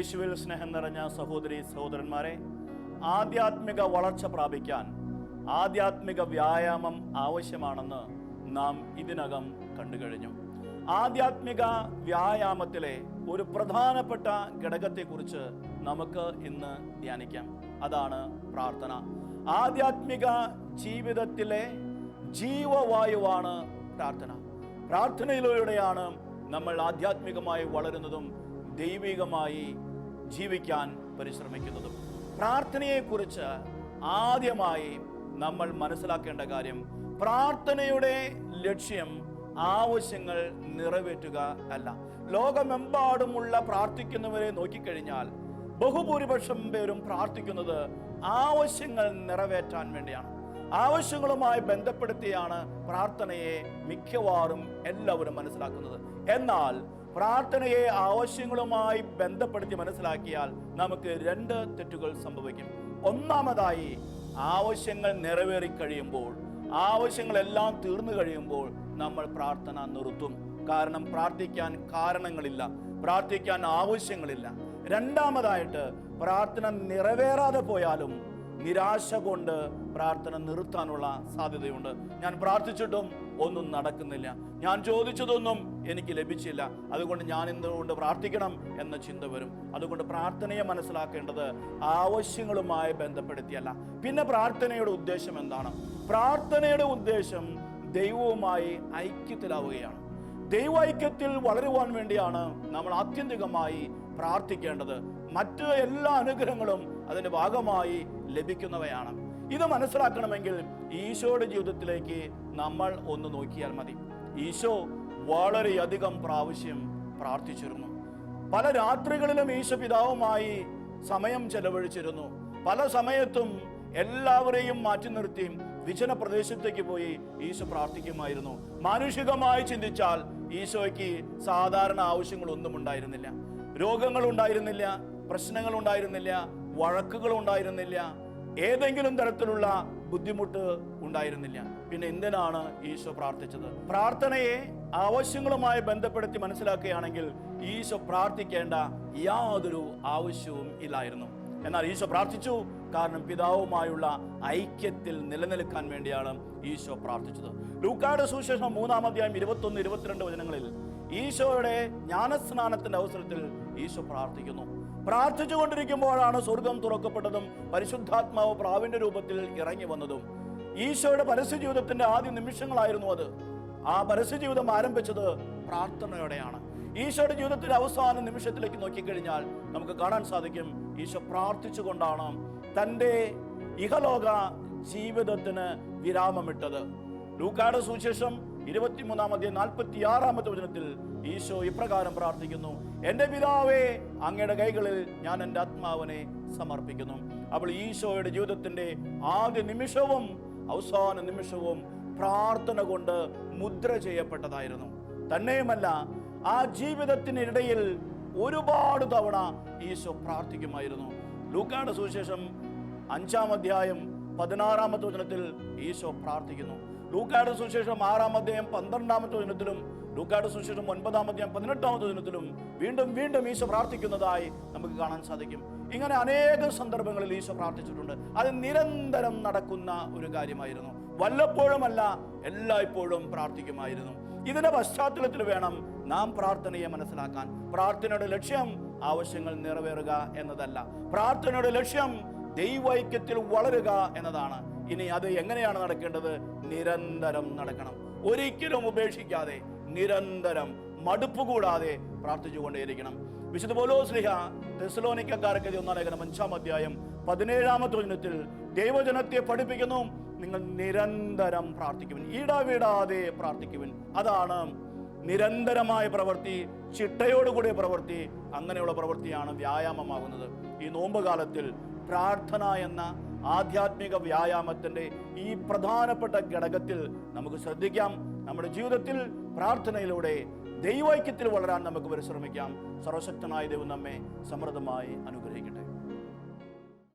യേശുവിൽ സ്നേഹം നിറഞ്ഞ സഹോദരി സഹോദരന്മാരെ, ആധ്യാത്മിക വളർച്ച പ്രാപിക്കാൻ ആധ്യാത്മിക വ്യായാമം ആവശ്യമാണെന്ന് നാം ഇതിനകം കണ്ടു കഴിഞ്ഞു. ആധ്യാത്മിക വ്യായാമത്തിലെ ഒരു പ്രധാനപ്പെട്ട ഘടകത്തെക്കുറിച്ച് നമുക്ക് ഇന്ന് ധ്യാനിക്കാം. അതാണ് പ്രാർത്ഥന. ആധ്യാത്മിക ജീവിതത്തിലെ ജീവവായുവാണ് പ്രാർത്ഥന. പ്രാർത്ഥനയിലൂടെയാണ് നമ്മൾ ആധ്യാത്മികമായി വളരുന്നതും ദൈവികമായി ജീവിക്കാൻ പരിശ്രമിക്കുന്നതും. പ്രാർത്ഥനയെക്കുറിച്ച് ആദ്യമായി നമ്മൾ മനസ്സിലാക്കേണ്ട കാര്യം, പ്രാർത്ഥനയുടെ ലക്ഷ്യം ആവശ്യങ്ങൾ നിറവേറ്റുക അല്ല. ലോകമെമ്പാടുമുള്ള പ്രാർത്ഥിക്കുന്നവരെ നോക്കിക്കഴിഞ്ഞാൽ ബഹുഭൂരിപക്ഷം പേരും പ്രാർത്ഥിക്കുന്നത് ആവശ്യങ്ങൾ നിറവേറ്റാൻ വേണ്ടിയാണ്. ആവശ്യങ്ങളുമായി ബന്ധപ്പെടുത്തിയാണ് പ്രാർത്ഥനയെ മിക്കവാറും എല്ലാവരും മനസ്സിലാക്കുന്നത്. എന്നാൽ പ്രാർത്ഥനയെ ആവശ്യങ്ങളുമായി ബന്ധപ്പെടുത്തി മനസ്സിലാക്കിയാൽ നമുക്ക് രണ്ട് തെറ്റുകൾ സംഭവിക്കും. ഒന്നാമതായി, ആവശ്യങ്ങൾ നിറവേറി കഴിയുമ്പോൾ, ആവശ്യങ്ങളെല്ലാം തീർന്നു കഴിയുമ്പോൾ നമ്മൾ പ്രാർത്ഥന നിർത്തും. കാരണം പ്രാർത്ഥിക്കാൻ കാരണങ്ങളില്ല, പ്രാർത്ഥിക്കാൻ ആവശ്യങ്ങളില്ല. രണ്ടാമതായിട്ട്, പ്രാർത്ഥന നിറവേറാതെ പോയാലും നിരാശ കൊണ്ട് പ്രാർത്ഥന നിർത്താനുള്ള സാധ്യതയുണ്ട്. ഞാൻ പ്രാർത്ഥിച്ചിട്ടും ഒന്നും നടക്കുന്നില്ല, ഞാൻ ചോദിച്ചതൊന്നും എനിക്ക് ലഭിച്ചില്ല, അതുകൊണ്ട് ഞാൻ എന്തുകൊണ്ട് പ്രാർത്ഥിക്കണം എന്ന ചിന്ത വരും. അതുകൊണ്ട് പ്രാർത്ഥനയെ മനസ്സിലാക്കേണ്ടത് ആവശ്യങ്ങളുമായി ബന്ധപ്പെടുത്തിയല്ല. പിന്നെ പ്രാർത്ഥനയുടെ ഉദ്ദേശം എന്താണ്? പ്രാർത്ഥനയുടെ ഉദ്ദേശം ദൈവവുമായി ഐക്യത്തിലാവുകയാണ്. ദൈവൈക്യത്തിൽ വളരുവാൻ വേണ്ടിയാണ് നമ്മൾ ആത്യന്തികമായി പ്രാർത്ഥിക്കേണ്ടത്. മറ്റ് എല്ലാ അനുഗ്രഹങ്ങളും അതിന്റെ ഭാഗമായി ലഭിക്കുന്നവയാണ്. ഇത് മനസ്സിലാക്കണമെങ്കിൽ ഈശോയുടെ ജീവിതത്തിലേക്ക് നമ്മൾ ഒന്ന് നോക്കിയാൽ മതി. ഈശോ വളരെയധികം പ്രാവശ്യം പ്രാർത്ഥിച്ചിരുന്നു. പല രാത്രികളിലും ഈശോ പിതാവുമായി സമയം ചെലവഴിച്ചിരുന്നു. പല സമയത്തും എല്ലാവരെയും മാറ്റി നിർത്തി വിജന പ്രദേശത്തേക്ക് പോയി ഈശോ പ്രാർത്ഥിക്കുമായിരുന്നു. മാനുഷികമായി ചിന്തിച്ചാൽ ഈശോയ്ക്ക് സാധാരണ ആവശ്യങ്ങളൊന്നും ഉണ്ടായിരുന്നില്ല. രോഗങ്ങൾ ഉണ്ടായിരുന്നില്ല, പ്രശ്നങ്ങൾ ഉണ്ടായിരുന്നില്ല, വഴക്കുകൾ ഉണ്ടായിരുന്നില്ല, ഏതെങ്കിലും തരത്തിലുള്ള ബുദ്ധിമുട്ട് ഉണ്ടായിരുന്നില്ല. പിന്നെ എന്തിനാണ് ഈശോ പ്രാർത്ഥിച്ചത്? പ്രാർത്ഥനയെ ആവശ്യങ്ങളുമായി ബന്ധപ്പെടുത്തി മനസ്സിലാക്കുകയാണെങ്കിൽ ഈശോ പ്രാർത്ഥിക്കേണ്ട യാതൊരു ആവശ്യവും ഇല്ലായിരുന്നു. എന്നാൽ ഈശോ പ്രാർത്ഥിച്ചു. കാരണം പിതാവുമായുള്ള ഐക്യത്തിൽ നിലനിൽക്കാൻ വേണ്ടിയാണ് ഈശോ പ്രാർത്ഥിച്ചത്. ലൂക്കായുടെ സുവിശേഷം 3-ാം അധ്യായം 21-22 വചനങ്ങളിൽ ഈശോയുടെ ജ്ഞാനസ്നാനത്തിന്റെ അവസരത്തിൽ ഈശോ പ്രാർത്ഥിക്കുന്നു. പ്രാർത്ഥിച്ചുകൊണ്ടിരിക്കുമ്പോഴാണ് സ്വർഗം തുറക്കപ്പെട്ടതും പരിശുദ്ധാത്മാവ് പ്രാവിന്റെ രൂപത്തിൽ ഇറങ്ങി വന്നതും. ഈശോയുടെ പരസ്യ ജീവിതത്തിന്റെ ആദ്യ നിമിഷങ്ങളായിരുന്നു അത്. ആ പരസ്യ ജീവിതം ആരംഭിച്ചത് പ്രാർത്ഥനയോടെയാണ്. ഈശോയുടെ ജീവിതത്തിന്റെ അവസാന നിമിഷത്തിലേക്ക് നോക്കിക്കഴിഞ്ഞാൽ നമുക്ക് കാണാൻ സാധിക്കും, ഈശോ പ്രാർത്ഥിച്ചുകൊണ്ടാണ് തൻ്റെ ഇഹലോക ജീവിതത്തിന് വിരാമമിട്ടത്. ലൂക്കായുടെ സുവിശേഷം 23-ാം അധ്യായം 46-ാമത്തെ വചനത്തിൽ ഈശോ ഇപ്രകാരം പ്രാർത്ഥിക്കുന്നു: എൻ്റെ പിതാവേ, അങ്ങയുടെ കൈകളിൽ ഞാൻ എൻ്റെ ആത്മാവിനെ സമർപ്പിക്കുന്നു. അപ്പോൾ ഈശോയുടെ ജീവിതത്തിന്റെ ആദ്യ നിമിഷവും അവസാന നിമിഷവും പ്രാർത്ഥന കൊണ്ട് മുദ്ര ചെയ്യപ്പെട്ടതായിരുന്നു. തന്നെയുമല്ല, ആ ജീവിതത്തിനിടയിൽ ഒരുപാട് തവണ ഈശോ പ്രാർത്ഥിക്കുമായിരുന്നു. ലൂക്കായുടെ സുവിശേഷം 5-ാം അധ്യായം 16-ാമത്തെ വചനത്തിൽ ഈശോ പ്രാർത്ഥിക്കുന്നു. ലൂക്കായുടെ സുവിശേഷം 6-ാം അധ്യായം 12-ാമത്തെ വചനത്തിലും ലൂക്കായുടെ സുവിശേഷം 9-ാം അധ്യായം 18-ാമത്തെ വചനത്തിലും വീണ്ടും വീണ്ടും ഈശോ പ്രാർത്ഥിക്കുന്നതായി നമുക്ക് കാണാൻ സാധിക്കും. ഇങ്ങനെ അനേക സന്ദർഭങ്ങളിൽ ഈശോ പ്രാർത്ഥിച്ചിട്ടുണ്ട്. അത് നിരന്തരം നടക്കുന്ന ഒരു കാര്യമായിരുന്നു. വല്ലപ്പോഴുമല്ല, എല്ലായ്പ്പോഴും പ്രാർത്ഥിക്കുമായിരുന്നു. ഇതിന്റെ പശ്ചാത്തലത്തിൽ വേണം നാം പ്രാർത്ഥനയെ മനസ്സിലാക്കാൻ. പ്രാർത്ഥനയുടെ ലക്ഷ്യം ആവശ്യങ്ങൾ നിറവേറുക എന്നതല്ല. പ്രാർത്ഥനയുടെ ലക്ഷ്യം ദൈവൈക്യത്തിൽ വളരുക എന്നതാണ്. ഇനി അത് എങ്ങനെയാണ് നടക്കേണ്ടത്? നിരന്തരം നടക്കണം. ഒരിക്കലും ഉപേക്ഷിക്കാതെ, നിരന്തരം മടുപ്പ് കൂടാതെ പ്രാർത്ഥിച്ചുകൊണ്ടേയിരിക്കണം. വിശുദ്ധ പൗലോസ് ശ്ലീഹ തെസ്സലോനിക്കക്കാർക്ക് 1-ാം ലേഖനം 5-ാം അധ്യായം 17-ാമത്തെ വചനത്തിൽ ദൈവജനത്തെ പഠിപ്പിക്കുന്നു: നിങ്ങൾ നിരന്തരം പ്രാർത്ഥിക്കുവിൻ, ഇടവിടാതെ പ്രാർത്ഥിക്കുവിൻ. അതാണ് നിരന്തരമായ പ്രവൃത്തി, ചിട്ടയോടുകൂടിയ പ്രവൃത്തി. അങ്ങനെയുള്ള പ്രവൃത്തിയാണ് വ്യായാമമാകുന്നത്. ഈ നോമ്പ് കാലത്തിൽ പ്രാർത്ഥന എന്ന ആധ്യാത്മിക വ്യായാമത്തിന്റെ ഈ പ്രധാനപ്പെട്ട ഘടകത്തിൽ നമുക്ക് ശ്രദ്ധിക്കാം. നമ്മുടെ ജീവിതത്തിൽ പ്രാർത്ഥനയിലൂടെ ദൈവൈക്യത്തിൽ വളരാൻ നമുക്ക് പരിശ്രമിക്കാം. സർവശക്തനായ ദൈവം നമ്മെ സമൃദ്ധമായി അനുഗ്രഹിക്കട്ടെ.